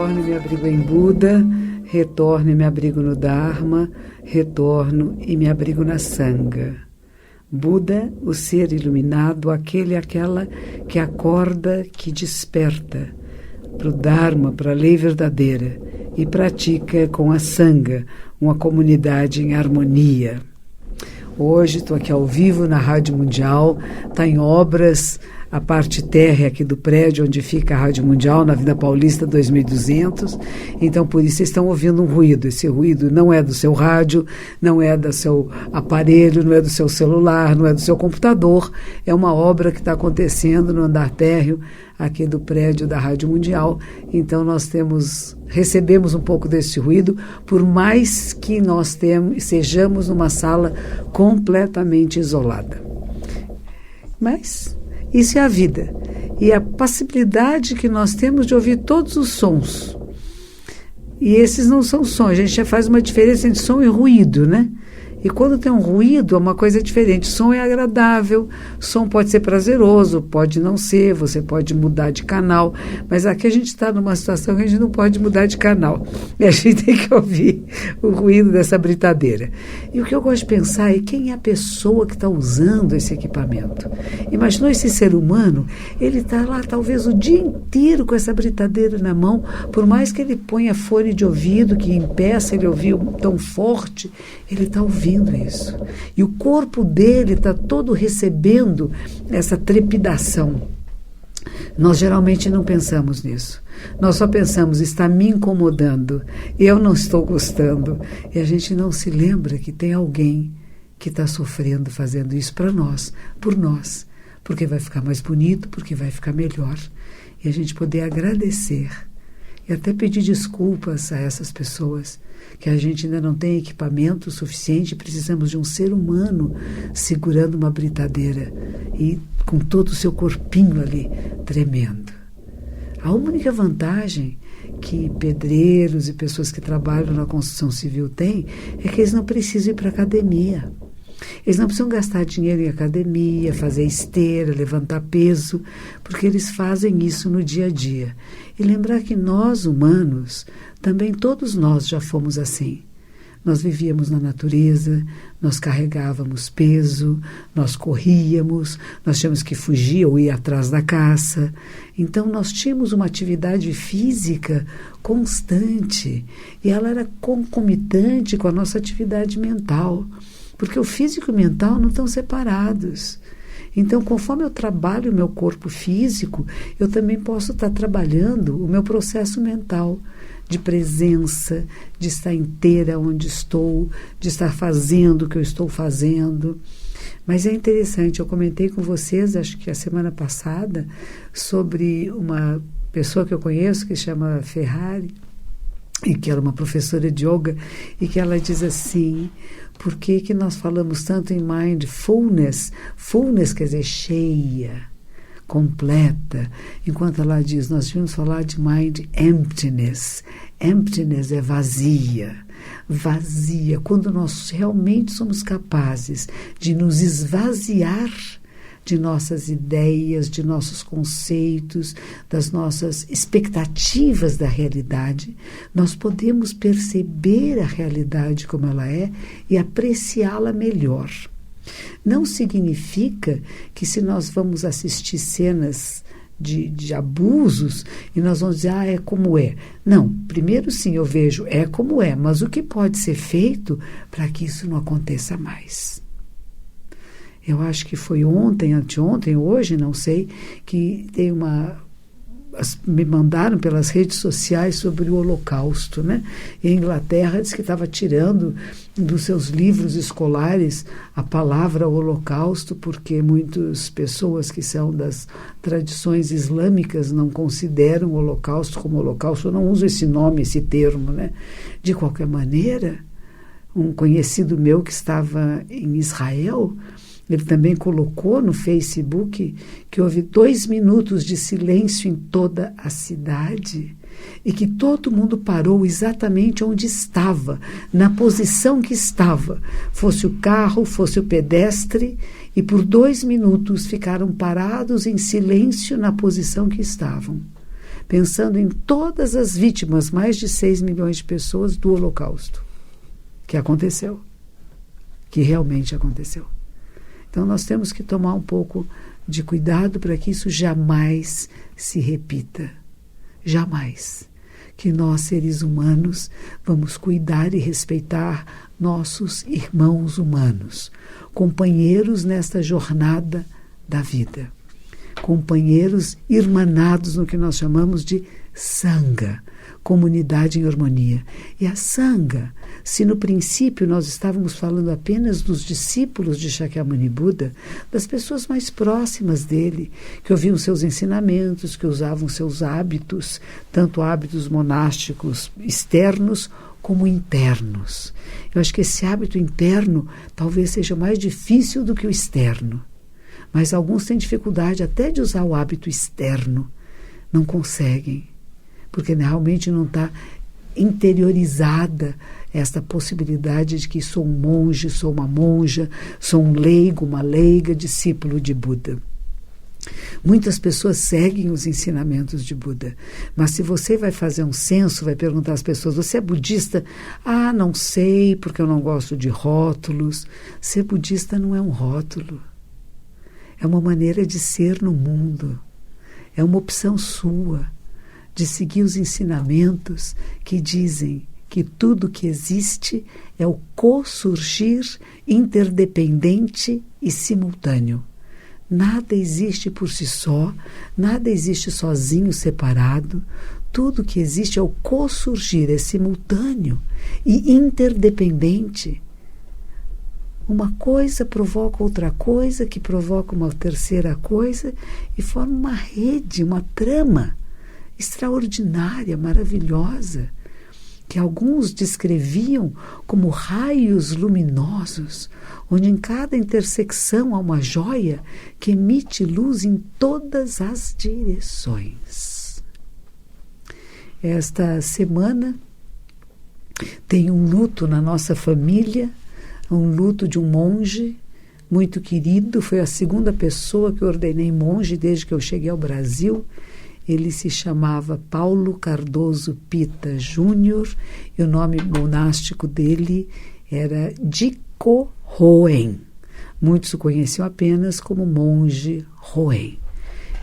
Retorno e me abrigo em Buda, retorno e me abrigo no Dharma, retorno e me abrigo na Sangha. Buda, o ser iluminado, aquele e aquela que acorda, que desperta para o Dharma, para a lei verdadeira e pratica com a Sangha, uma comunidade em harmonia. Hoje estou aqui ao vivo na Rádio Mundial, está em obras a parte térrea aqui do prédio onde fica a Rádio Mundial, na Avenida Paulista 2200, então por isso vocês estão ouvindo um ruído. Esse ruído não é do seu rádio, não é do seu aparelho, não é do seu celular, não é do seu computador, é uma obra que está acontecendo no andar térreo aqui do prédio da Rádio Mundial, então nós recebemos um pouco desse ruído, por mais que nós sejamos numa sala completamente isolada. Mas isso é a vida. E a possibilidade que nós temos de ouvir todos os sons. E esses não são sons. A gente já faz uma diferença entre som e ruído, né? E quando tem um ruído, é uma coisa diferente. Som é agradável, som pode ser prazeroso, pode não ser, você pode mudar de canal. Mas aqui a gente está numa situação que a gente não pode mudar de canal. E a gente tem que ouvir o ruído dessa britadeira. E o que eu gosto de pensar é quem é a pessoa que está usando esse equipamento. Imaginou esse ser humano, ele está lá talvez o dia inteiro com essa britadeira na mão, por mais que ele ponha fone de ouvido, que impeça ele ouvir tão forte, ele está ouvindo isso. E o corpo dele está todo recebendo essa trepidação. Nós geralmente não pensamos nisso. Nós só pensamos, está me incomodando, eu não estou gostando. E a gente não se lembra que tem alguém que está sofrendo fazendo isso para nós, por nós. Porque vai ficar mais bonito, porque vai ficar melhor. E a gente poder agradecer e até pedir desculpas a essas pessoas, que a gente ainda não tem equipamento suficiente, precisamos de um ser humano segurando uma britadeira e com todo o seu corpinho ali tremendo. A única vantagem que pedreiros e pessoas que trabalham na construção civil têm é que eles não precisam ir para a academia. Eles não precisam gastar dinheiro em academia, fazer esteira, levantar peso, porque eles fazem isso no dia a dia. E lembrar que nós, humanos, também todos nós já fomos assim. Nós vivíamos na natureza, nós carregávamos peso, nós corríamos, nós tínhamos que fugir ou ir atrás da caça. Então nós tínhamos uma atividade física constante e ela era concomitante com a nossa atividade mental. Porque o físico e o mental não estão separados. Então, conforme eu trabalho o meu corpo físico, eu também posso estar trabalhando o meu processo mental de presença, de estar inteira onde estou, de estar fazendo o que eu estou fazendo. Mas é interessante, eu comentei com vocês, acho que a semana passada, sobre uma pessoa que eu conheço, que se chama Ferrari, e que era uma professora de yoga, e que ela diz assim: por que nós falamos tanto em mindfulness? Fullness quer dizer cheia, completa, enquanto ela diz, nós devíamos falar de mind emptiness. Emptiness é vazia. Vazia, quando nós realmente somos capazes de nos esvaziar de nossas ideias, de nossos conceitos, das nossas expectativas da realidade, nós podemos perceber a realidade como ela é e apreciá-la melhor. Não significa que se nós vamos assistir cenas de abusos e nós vamos dizer, é como é. Não, primeiro sim, eu vejo, é como é, mas o que pode ser feito para que isso não aconteça mais? Eu acho que foi ontem, anteontem, hoje, não sei, que tem me mandaram pelas redes sociais sobre o Holocausto, né? E a Inglaterra disse que estava tirando dos seus livros escolares a palavra Holocausto, porque muitas pessoas que são das tradições islâmicas não consideram o Holocausto como Holocausto, não usam esse nome, esse termo, né? De qualquer maneira, um conhecido meu que estava em Israel, ele também colocou no Facebook que houve 2 minutos de silêncio em toda a cidade e que todo mundo parou exatamente onde estava, na posição que estava, fosse o carro, fosse o pedestre, e por 2 minutos ficaram parados em silêncio na posição que estavam. pensando em todas as vítimas, mais de 6 milhões de pessoas do Holocausto, que aconteceu, que realmente aconteceu. Então nós temos que tomar um pouco de cuidado para que isso jamais se repita. Jamais. Que nós, seres humanos, vamos cuidar e respeitar nossos irmãos humanos, companheiros nesta jornada da vida, companheiros irmanados no que nós chamamos de Sangha, comunidade em harmonia. E a Sangha, se no princípio nós estávamos falando apenas dos discípulos de Shakyamuni Buda, das pessoas mais próximas dele, que ouviam seus ensinamentos, que usavam seus hábitos, tanto hábitos monásticos externos como internos. Eu acho que esse hábito interno talvez seja mais difícil do que o externo, mas alguns têm dificuldade até de usar o hábito externo, não conseguem, porque realmente não está interiorizada esta possibilidade de que sou um monge, sou uma monja, sou um leigo, uma leiga, discípulo de Buda. Muitas pessoas seguem os ensinamentos de Buda, mas se você vai fazer um censo, vai perguntar às pessoas, você é budista? Ah, não sei, porque eu não gosto de rótulos. Ser budista não é um rótulo, é uma maneira de ser no mundo, é uma opção sua de seguir os ensinamentos que dizem que tudo que existe é o co-surgir interdependente e simultâneo. Nada existe por si só, nada existe sozinho, separado. Tudo que existe é o co-surgir, é simultâneo e interdependente. Uma coisa provoca outra coisa, que provoca uma terceira coisa e forma uma rede, uma trama extraordinária, maravilhosa, que alguns descreviam como raios luminosos, onde em cada intersecção há uma joia que emite luz em todas as direções. Esta semana tem um luto na nossa família, um luto de um monge muito querido, foi a segunda pessoa que eu ordenei monge desde que eu cheguei ao Brasil. Ele se chamava Paulo Cardoso Pita Júnior e o nome monástico dele era Jiko Hoen. Muitos o conheciam apenas como monge Hoen.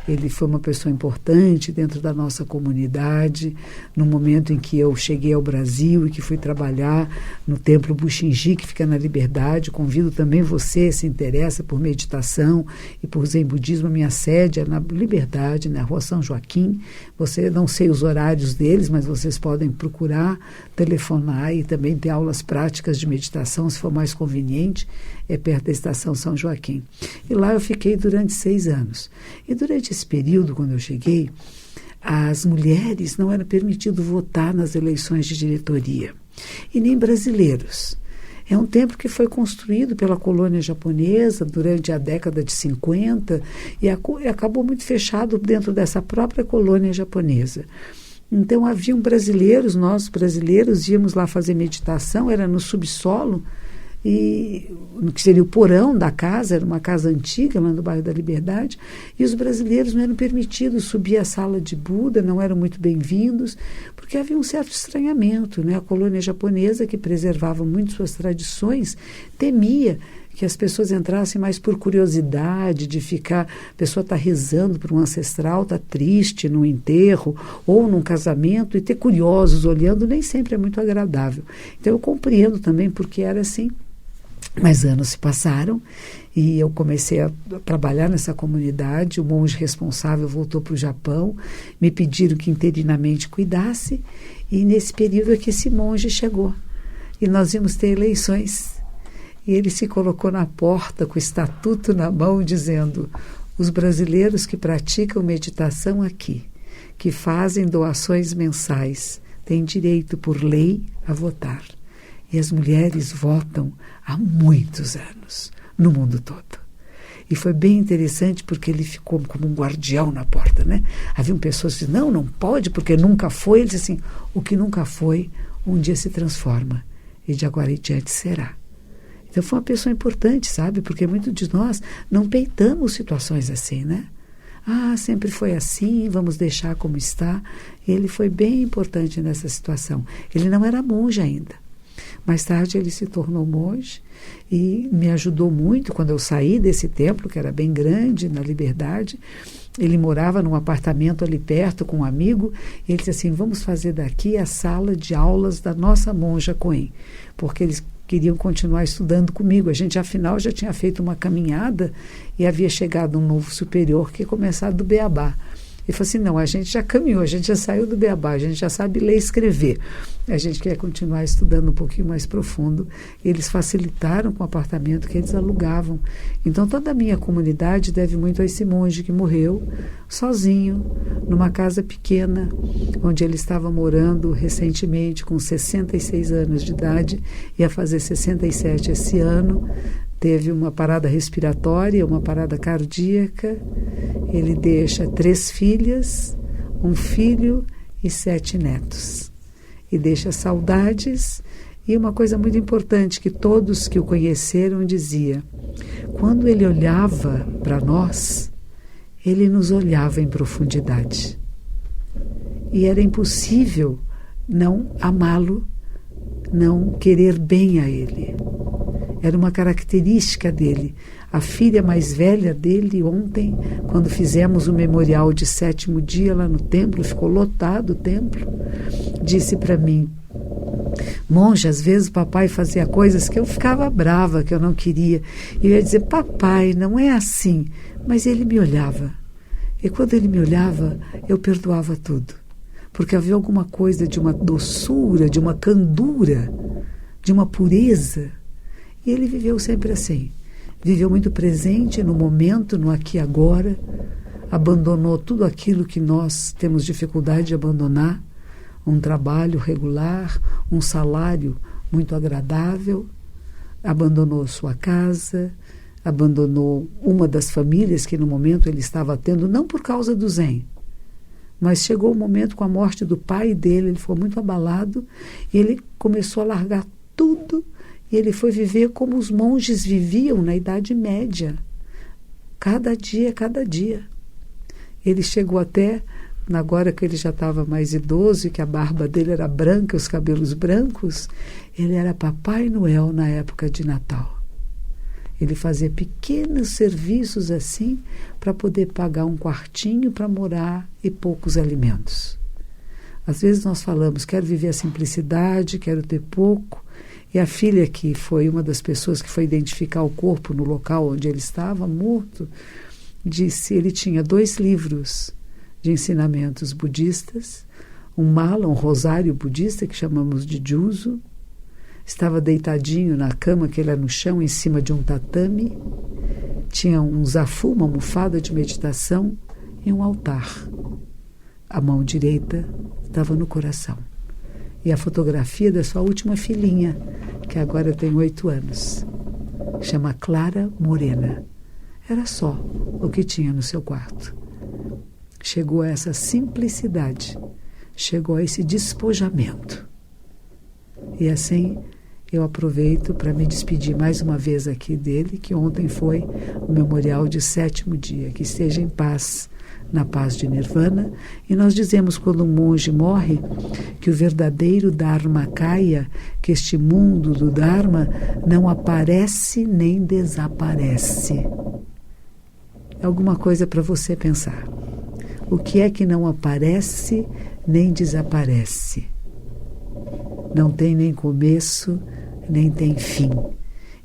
Ele foi uma pessoa importante dentro da nossa comunidade, no momento em que eu cheguei ao Brasil e que fui trabalhar no Templo Bushinji, que fica na Liberdade. Convido também você, se interessa por meditação e por Zen Budismo, a minha sede é na Liberdade, na Rua São Joaquim. Você, não sei os horários deles, mas vocês podem procurar, telefonar, e também ter aulas práticas de meditação, se for mais conveniente, é perto da Estação São Joaquim. E lá eu fiquei durante 6 anos. E durante esse período, quando eu cheguei, as mulheres não era permitido votar nas eleições de diretoria, e nem brasileiros. É um templo que foi construído pela colônia japonesa durante a década de 50 e acabou muito fechado dentro dessa própria colônia japonesa. Então haviam brasileiros, nós brasileiros íamos lá fazer meditação, era no subsolo, e no que seria o porão da casa, era uma casa antiga lá no bairro da Liberdade, e os brasileiros não eram permitidos subir à sala de Buda, não eram muito bem-vindos, porque havia um certo estranhamento, né? A colônia japonesa, que preservava muito suas tradições, temia que as pessoas entrassem mais por curiosidade, de ficar, a pessoa está rezando por um ancestral, está triste num enterro ou num casamento, e ter curiosos olhando nem sempre é muito agradável. Então eu compreendo também porque era assim. Mas anos se passaram e eu comecei a trabalhar nessa comunidade. O monge responsável voltou para o Japão, me pediram que interinamente cuidasse, e nesse período é que esse monge chegou. E nós íamos ter eleições. E ele se colocou na porta com o estatuto na mão, dizendo: os brasileiros que praticam meditação aqui, que fazem doações mensais, têm direito por lei a votar. E as mulheres votam há muitos anos, no mundo todo. E foi bem interessante porque ele ficou como um guardião na porta, né? Haviam pessoas que diziam, não pode, porque nunca foi. Ele disse assim, o que nunca foi, um dia se transforma, e de agora em diante será. Então foi uma pessoa importante, sabe? Porque muitos de nós não peitamos situações assim, né? sempre foi assim, vamos deixar como está. Ele foi bem importante nessa situação. Ele não era monge ainda. Mais tarde ele se tornou monge e me ajudou muito quando eu saí desse templo, que era bem grande, na Liberdade. Ele morava num apartamento ali perto com um amigo, e ele disse assim, vamos fazer daqui a sala de aulas da nossa monja Coen, porque eles queriam continuar estudando comigo. A gente, afinal, já tinha feito uma caminhada e havia chegado um novo superior que ia começar do Beabá. Ele falou assim, não, a gente já caminhou, a gente já saiu do Beabá, a gente já sabe ler e escrever. A gente quer continuar estudando um pouquinho mais profundo. Eles facilitaram com o apartamento que eles alugavam. Então, toda a minha comunidade deve muito a esse monge que morreu sozinho, numa casa pequena, onde ele estava morando recentemente, com 66 anos de idade, ia fazer 67 esse ano. Teve uma parada respiratória, uma parada cardíaca. Ele deixa 3 filhas, 1 filho e 7 netos. E deixa saudades. E uma coisa muito importante que todos que o conheceram dizia, quando ele olhava para nós, ele nos olhava em profundidade. E era impossível não amá-lo, não querer bem a ele. Era uma característica dele. A filha mais velha dele, ontem, quando fizemos o memorial de 7º dia lá no templo, ficou lotado o templo, disse para mim, monja, às vezes o papai fazia coisas que eu ficava brava, que eu não queria. E eu ia dizer, papai, não é assim. Mas ele me olhava. E quando ele me olhava, eu perdoava tudo. Porque havia alguma coisa de uma doçura, de uma candura, de uma pureza. E ele viveu sempre assim. Viveu muito presente no momento, no aqui e agora. Abandonou tudo aquilo que nós temos dificuldade de abandonar. Um trabalho regular, um salário muito agradável. Abandonou sua casa, abandonou uma das famílias que no momento ele estava tendo, não por causa do Zen, mas chegou o momento com a morte do pai dele, ele ficou muito abalado e ele começou a largar tudo. E ele foi viver como os monges viviam na Idade Média. Cada dia, cada dia. Ele chegou até, agora que ele já estava mais idoso e que a barba dele era branca, os cabelos brancos, ele era Papai Noel na época de Natal. Ele fazia pequenos serviços assim para poder pagar um quartinho para morar e poucos alimentos. Às vezes nós falamos, quero viver a simplicidade, quero ter pouco. E a filha, que foi uma das pessoas que foi identificar o corpo no local onde ele estava, morto, disse, ele tinha 2 livros de ensinamentos budistas, um mala, um rosário budista, que chamamos de juzo, estava deitadinho na cama, que ele era no chão, em cima de um tatame, tinha um zafu, uma almofada de meditação e um altar. A mão direita estava no coração. E a fotografia da sua última filhinha, que agora tem 8 anos. Chama Clara Morena. Era só o que tinha no seu quarto. Chegou a essa simplicidade, chegou a esse despojamento. E assim eu aproveito para me despedir mais uma vez aqui dele, que ontem foi o memorial de 7º dia. Que esteja em paz, na paz de Nirvana. E nós dizemos, quando um monge morre, que o verdadeiro Dharmakaya, que este mundo do Dharma não aparece nem desaparece. É alguma coisa para você pensar. O que é que não aparece nem desaparece? Não tem nem começo, nem tem fim.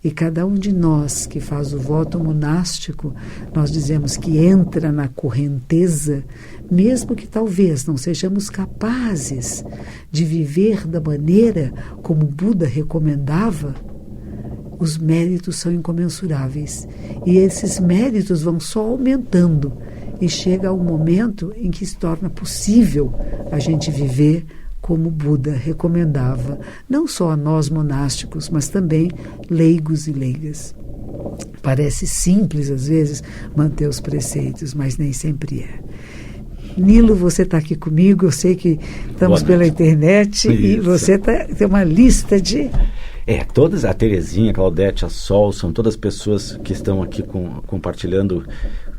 E cada um de nós que faz o voto monástico, nós dizemos que entra na correnteza, mesmo que talvez não sejamos capazes de viver da maneira como Buda recomendava, os méritos são incomensuráveis. E esses méritos vão só aumentando. E chega um momento em que se torna possível a gente viver como Buda recomendava, não só a nós monásticos, mas também leigos e leigas. Parece simples, às vezes, manter os preceitos, mas nem sempre é. Nilo, você está aqui comigo, eu sei que estamos pela internet. Isso. E você tem uma lista de... Todas, a Terezinha, a Claudete, a Sol, são todas pessoas que estão aqui compartilhando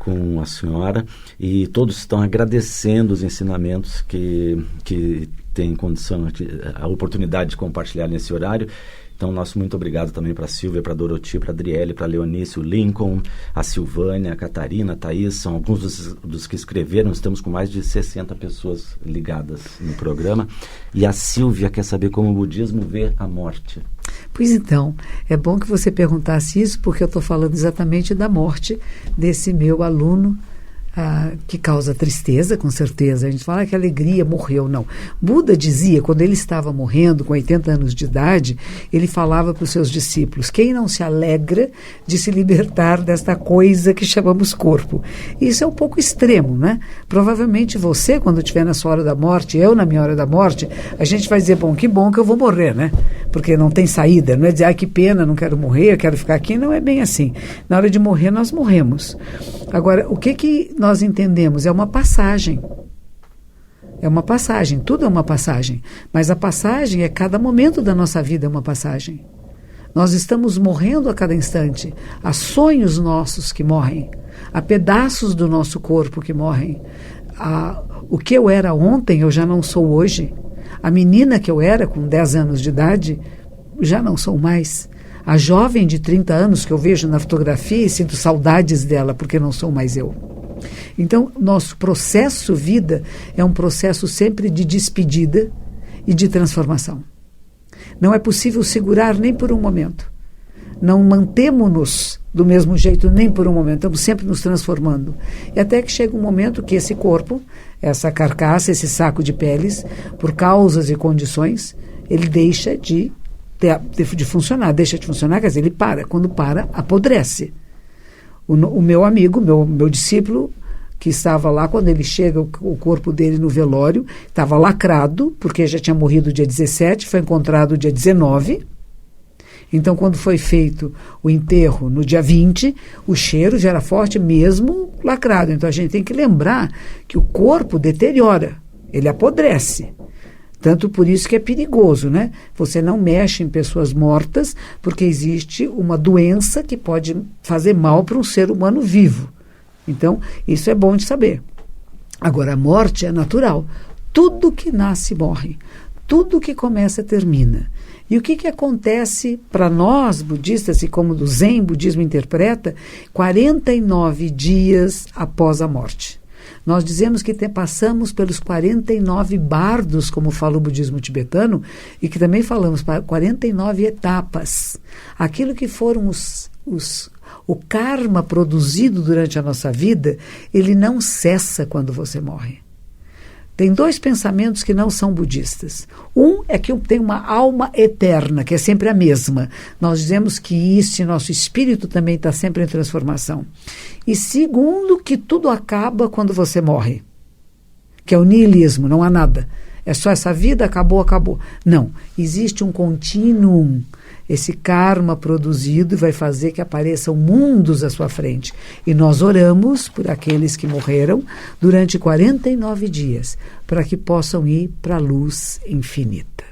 com a senhora, e todos estão agradecendo os ensinamentos que têm condição, a oportunidade de compartilhar nesse horário. Então, nosso muito obrigado também para a Silvia, para a Doroti, para a Adriele, para a Leonice, o Lincoln, a Silvânia, a Catarina, a Thaís, são alguns dos que escreveram. Estamos com mais de 60 pessoas ligadas no programa. E a Silvia quer saber como o budismo vê a morte. Pois então, é bom que você perguntasse isso, porque eu estou falando exatamente da morte desse meu aluno, que causa tristeza, com certeza. A gente fala que a alegria morreu, não. Buda dizia, quando ele estava morrendo, com 80 anos de idade, ele falava para os seus discípulos: quem não se alegra de se libertar desta coisa que chamamos corpo? Isso é um pouco extremo, né? Provavelmente você, quando estiver na sua hora da morte, eu na minha hora da morte, a gente vai dizer, bom que eu vou morrer, né? Porque não tem saída, não é dizer, que pena, não quero morrer, eu quero ficar aqui. Não é bem assim. Na hora de morrer, nós morremos. Agora, o que nós entendemos? É uma passagem. É uma passagem, tudo é uma passagem. Mas a passagem é cada momento da nossa vida é uma passagem. Nós estamos morrendo a cada instante. Há sonhos nossos que morrem. Há pedaços do nosso corpo que morrem. O que eu era ontem, eu já não sou hoje. A menina que eu era com 10 anos de idade, já não sou mais. A jovem de 30 anos que eu vejo na fotografia e sinto saudades dela, porque não sou mais eu. Então, nosso processo vida é um processo sempre de despedida e de transformação. Não é possível segurar nem por um momento. Não mantemos-nos do mesmo jeito nem por um momento. Estamos sempre nos transformando. E até que chega um momento que esse corpo, essa carcaça, esse saco de peles, por causas e condições, ele deixa de funcionar. Deixa de funcionar, quer dizer, ele para. Quando para, apodrece. O meu amigo, meu discípulo, que estava lá, quando ele chega, o corpo dele no velório, estava lacrado, porque já tinha morrido dia 17, foi encontrado dia 19. Então, quando foi feito o enterro no dia 20, o cheiro já era forte mesmo lacrado. Então, a gente tem que lembrar que o corpo deteriora, ele apodrece. Tanto por isso que é perigoso, né? Você não mexe em pessoas mortas, porque existe uma doença que pode fazer mal para um ser humano vivo. Então, isso é bom de saber. Agora, a morte é natural. Tudo que nasce morre. Tudo que começa termina. E o que acontece para nós, budistas, e como o Zen budismo interpreta, 49 dias após a morte. Nós dizemos que passamos pelos 49 bardos, como fala o budismo tibetano, e que também falamos 49 etapas. Aquilo que foram o karma produzido durante a nossa vida, ele não cessa quando você morre. Tem 2 pensamentos que não são budistas. Um é que tem uma alma eterna, que é sempre a mesma. Nós dizemos que nosso espírito também está sempre em transformação. E segundo, que tudo acaba quando você morre. Que é o niilismo, não há nada. É só essa vida, acabou, acabou. Não, existe um contínuo. Esse karma produzido vai fazer que apareçam mundos à sua frente. E nós oramos por aqueles que morreram durante 49 dias, para que possam ir para a luz infinita.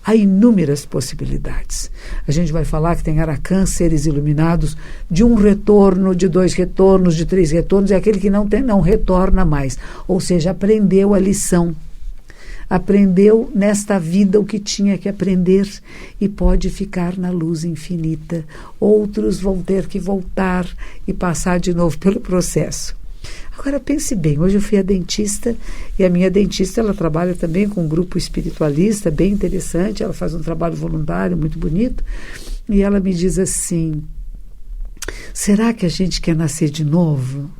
Há inúmeras possibilidades. A gente vai falar que tem arahants, seres iluminados, de 1 retorno, de 2 retornos, de 3 retornos, e aquele que não tem, não retorna mais. Ou seja, aprendeu a lição. Aprendeu nesta vida o que tinha que aprender e pode ficar na luz infinita. Outros vão ter que voltar e passar de novo pelo processo. Agora pense bem, hoje eu fui a dentista e a minha dentista ela trabalha também com um grupo espiritualista bem interessante, ela faz um trabalho voluntário muito bonito e ela me diz assim: será que a gente quer nascer de novo?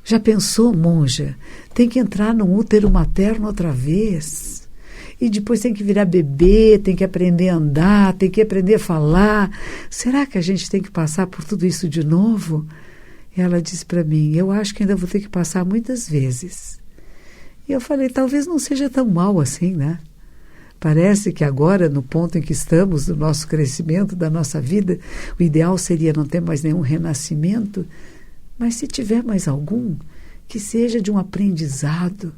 Já pensou, monja? Tem que entrar no útero materno outra vez. E depois tem que virar bebê, tem que aprender a andar, tem que aprender a falar. Será que a gente tem que passar por tudo isso de novo? E ela disse para mim: eu acho que ainda vou ter que passar muitas vezes. E eu falei: talvez não seja tão mal assim, né? Parece que agora, no ponto em que estamos, do nosso crescimento, da nossa vida, o ideal seria não ter mais nenhum renascimento. Mas se tiver mais algum, que seja de um aprendizado.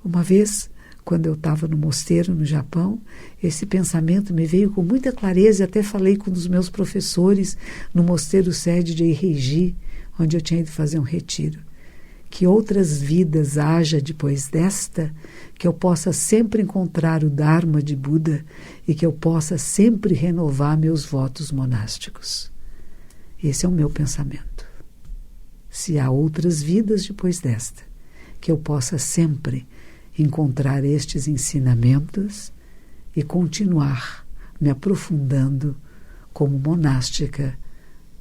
Uma vez, quando eu estava no mosteiro no Japão, esse pensamento me veio com muita clareza e até falei com um dos meus professores no mosteiro sede de Eiji, onde eu tinha ido fazer um retiro. que outras vidas haja depois desta, que eu possa sempre encontrar o Dharma de Buda e que eu possa sempre renovar meus votos monásticos. Esse é o meu pensamento. Se há outras vidas depois desta, que eu possa sempre encontrar estes ensinamentos e continuar me aprofundando como monástica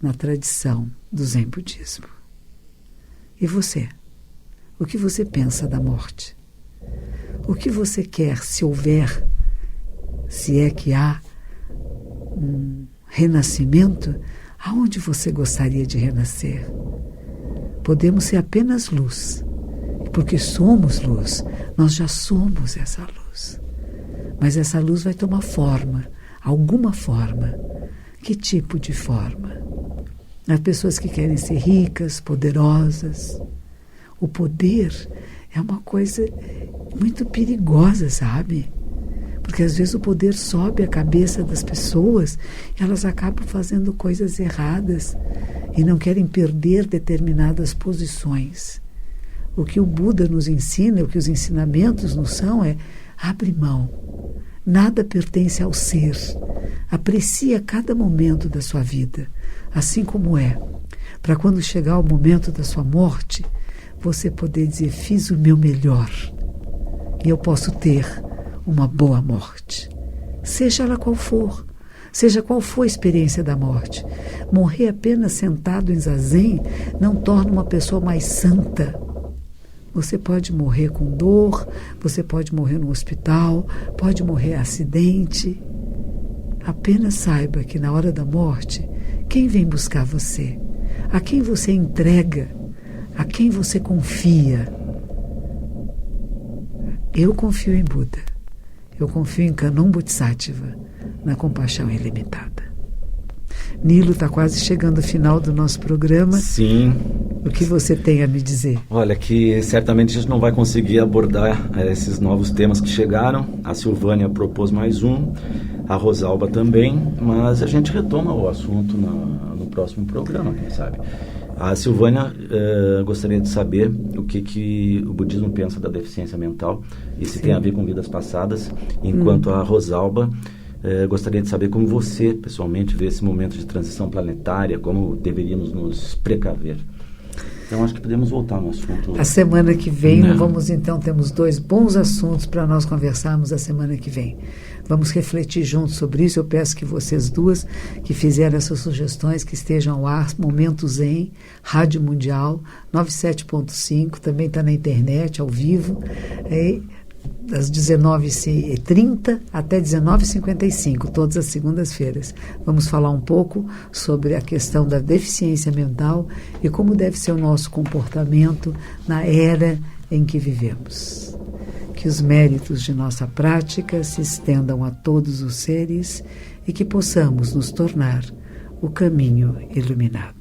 na tradição do Zen Budismo. E você? O que você pensa da morte? O que você quer, se houver, se é que há um renascimento, aonde você gostaria de renascer? Podemos ser apenas luz, porque somos luz, nós já somos essa luz. Mas essa luz vai tomar forma, alguma forma. Que tipo de forma? Há pessoas que querem ser ricas, poderosas. O poder é uma coisa muito perigosa, sabe? Porque às vezes o poder sobe a cabeça das pessoas e elas acabam fazendo coisas erradas e não querem perder determinadas posições. O que o Buda nos ensina, o que os ensinamentos nos são é: abre mão. Nada pertence ao ser. Aprecia cada momento da sua vida, assim como é, para quando chegar o momento da sua morte, você poder dizer: fiz o meu melhor e eu posso ter uma boa morte. Seja ela qual for, seja qual for a experiência da morte. Morrer apenas sentado em zazen não torna uma pessoa mais santa. Você pode morrer com dor, você pode morrer no hospital, pode morrer acidente. Apenas saiba que na hora da morte, quem vem buscar você? A quem você entrega? A quem você confia? Eu confio em Buda. Eu confio em Kannon Bodhisattva, na compaixão ilimitada. Nilo, está quase chegando ao final do nosso programa. Sim. O que você tem a me dizer? Olha, que certamente a gente não vai conseguir abordar esses novos temas que chegaram. A Silvânia propôs mais um, a Rosalba também, mas a gente retoma o assunto no próximo programa, quem sabe. A Silvânia gostaria de saber o que o budismo pensa da deficiência mental e se tem a ver com vidas passadas, enquanto a Rosalba gostaria de saber como você, pessoalmente, vê esse momento de transição planetária, como deveríamos nos precaver. Então, acho que podemos voltar no assunto. A semana que vem, temos 2 bons assuntos para nós conversarmos a semana que vem. Vamos refletir juntos sobre isso. Eu peço que vocês duas, que fizeram essas sugestões, que estejam ao ar, Momento Zen, Rádio Mundial, 97.5, também está na internet, ao vivo, das 19h30 até 19h55, todas as segundas-feiras. Vamos falar um pouco sobre a questão da deficiência mental e como deve ser o nosso comportamento na era em que vivemos. Que os méritos de nossa prática se estendam a todos os seres e que possamos nos tornar o caminho iluminado.